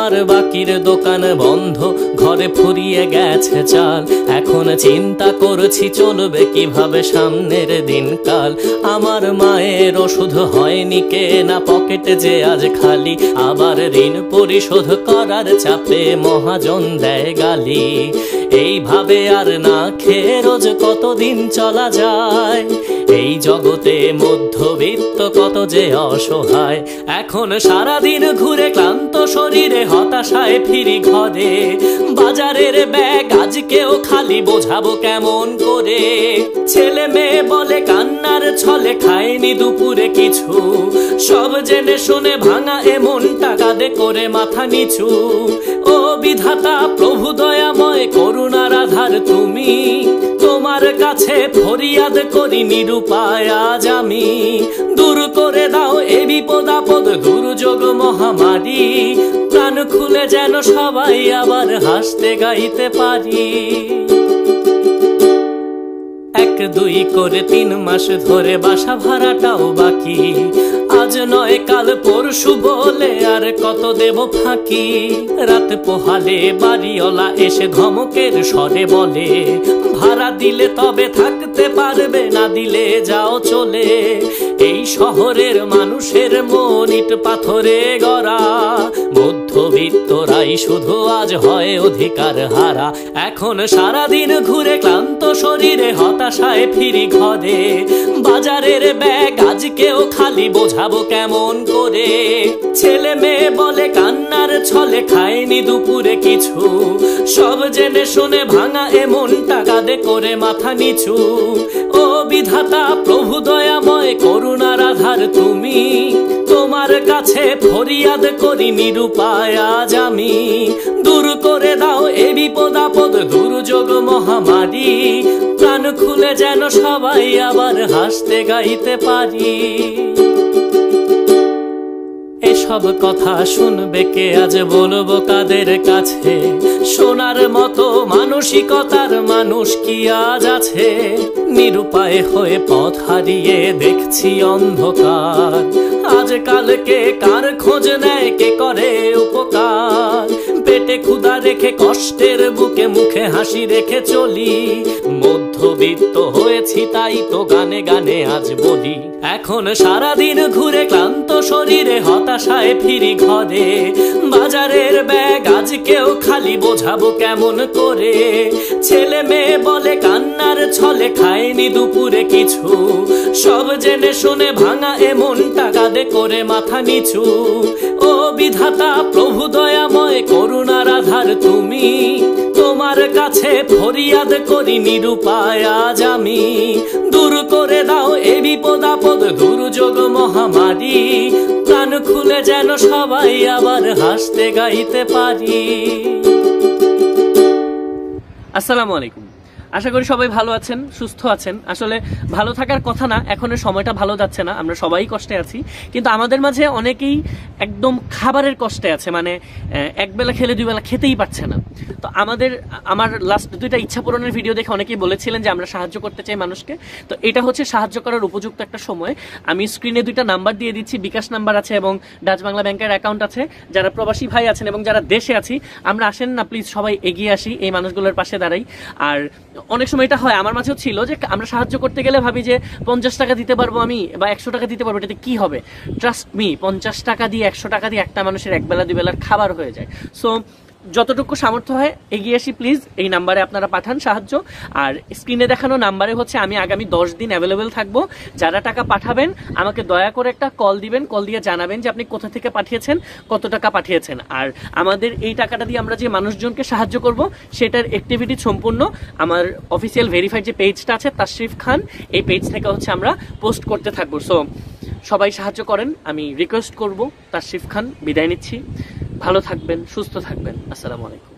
আমার বাকির দোকান বন্ধ, ঘরে ফুরিয়ে গেছে চাল। এখন চিন্তা করছি চলবে কিভাবে সামনের দিনকাল। আমার মায়ের ওষুধ হয়নি কেনা, পকেটে যে আজ খালি। আবার ঋণ পরিশোধ করার চাপে মহাজন দেয় গালি। এইভাবে আর না খেয়ে রোজ কতদিন চলা যায়। এই জগতে মধ্যবিত্ত কত যে অসহায়। এখন সারাদিন ঘুরে ক্লান্ত শরীরে হতাশায় ফিরি ঘরে। বাজারের ব্যাগ আজকেও খালি, বোঝাবো কেমন করে। ছেলে মেয়ে বলে কান্নার ছলে খায়নি দুপুরে কিছু। সব জেনে শুনে ভাঙা এমন টাকাদে করে মাথা নিচু। ও বিধাতা প্রভু দয়াময় করুণার আধার তুমি। তোমার কাছে ফরিয়াদ করি নিরুপায় আজ আমি। দূর করে দাও এ বিপদ আপদ দুর্যোগ মহামারী। প্রাণ খুলে যেন সবাই আবার হাসতে গাইতে পারি। 1 2 করে 3 মাস ধরে বাসা ভাড়াটাও বাকি। আজ নয় কাল পরশু বলে আর কত দেব ফাঁকি। রাত পোহালে বাড়িওয়ালা এসে ধমকের স্বরে বলে, ভাড়া দিলে তবে থাকতে পারবে, না দিলে যাও চলে। এই শহরের মানুষের মন ইট পাথরে গড়া। মধ্যবিত্তরাই শুধু আজ হয় অধিকার হারা। এখন সারাদিন ঘুরে ক্লান্ত শরীরে হতাশায় ফিরি ঘরে। বাজারের ব্যাগ আজকেও খালি, বোঝাবো কেমন করে। ছেলে মেয়ে বলে কান্নার ছলে খায়নি দুপুরে কিছু। সব জেনে শুনে ভাঙা এমন টাকাদে করে মাথা নিচু। ও বিধাতা প্রভু দয়াময় করুণার আধার তুমি। তোমার কাছে ফরিয়াদ করি নিরুপায় আজ আমি। দূর করে দাও এ বিপদ আপদ দুর্যোগ মহামারী। প্রাণ খুলে যেন সবাই আবার হাসতে গাইতে পারি। এসব কথা শুনবে কে, আজ বলবো কাদের কাছে। শোনার মতো মানসিকতার মানুষ কি আজ আছে। নিরুপায় হয়ে পথ হারিয়ে দেখছি অন্ধকার। আজকালকে কার খোঁজ নেয়, কে করে উপকার। পেটে ক্ষুধা রেখে কষ্টের বুকে মুখে হাসি রেখে চলি। মধ্যবিত্ত হয়েছি তাই তো গানে গানে আজ বলি। এখন সারাদিন ঘুরে ক্লান্ত শরীরে হতাশায় ফিরি ঘরে। বাজারের ব্যাগ আজকেও খালি, বোঝাবো কেমন করে। ছেলে মেয়ে বলে কান্নার ছলে খায়নি দুপুরে কিছু। সব জেনে শুনে ভাঙা এমন টাকাদে করে মাথা নিচু। ও বিধাতা প্রভু দয়াময় করুণার আধার তুমি। তোমার কাছে ফরিয়াদ করি নিরুপায় আজ আমি। দূর করে দাও এ বিপদ আপদ দুর্যোগ মহামারী। প্রাণ খুলে যেন সবাই আবার হাসতে গাইতে পারি। আসসালামু আলাইকুম। আশা করি সবাই ভালো আছেন, সুস্থ আছেন। আসলে ভালো থাকার কথা না, এখনের সময়টা ভালো যাচ্ছে না, আমরা সবাই কষ্টে আছি। কিন্তু আমাদের মাঝে অনেকেই একদম খাবারের কষ্টে আছে, মানে একবেলা খেলে 2 বেলা খেতেই পারছে না। তো আমার লাস্ট 2টা ইচ্ছা পূরণের ভিডিও দেখে অনেকেই বলেছিলেন যে আমরা সাহায্য করতে চাই মানুষকে। তো এটা হচ্ছে সাহায্য করার উপযুক্ত একটা সময়। আমি স্ক্রিনে 2টা নাম্বার দিয়ে দিচ্ছি, বিকাশ নাম্বার আছে এবং ডাচ বাংলা ব্যাংকের অ্যাকাউন্ট আছে। যারা প্রবাসী ভাই আছেন এবং যারা দেশে আছি, আমরা আসেন না প্লিজ সবাই এগিয়ে আসি, এই মানুষগুলোর পাশে দাঁড়াই। আর অনেক সময় এটা হয়, আমার মাঝেও ছিল যে আমরা সাহায্য করতে গেলে ভাবি যে 50 টাকা দিতে পারবো আমি বা 100 টাকা দিতে পারবো, এটাতে কি হবে। ট্রাস্ট মি, 50 টাকা দিয়ে 100 টাকা দিয়ে একটা মানুষের একবেলা 2 বেলার খাবার হয়ে যায়। সো যতটুকু সামর্থ্য হয় এগিয়ে আসি প্লিজ। এই নাম্বারে আপনারা পাঠান সাহায্য। আর স্ক্রিনে দেখানো নাম্বারে হচ্ছে আমি আগামী 10 দিন অ্যাভেলেবেল থাকবো। যারা টাকা পাঠাবেন আমাকে দয়া করে একটা কল দিবেন, কল দিয়ে জানাবেন যে আপনি কোথা থেকে পাঠিয়েছেন, কত টাকা পাঠিয়েছেন। আর আমাদের এই টাকাটা দিয়ে আমরা যে মানুষজনকে সাহায্য করব সেটার অ্যাক্টিভিটি সম্পূর্ণ আমার অফিসিয়াল ভেরিফাইড যে পেজটা আছে তাশরিফ খান, এই পেজ থেকে হচ্ছে আমরা পোস্ট করতে থাকবো। সো সবাই সাহায্য করেন, আমি রিকোয়েস্ট করব। তাশরিফ খান, বিদায় নিচ্ছি। ভালো থাকবেন, সুস্থ থাকবেন। আসসালামু আলাইকুম।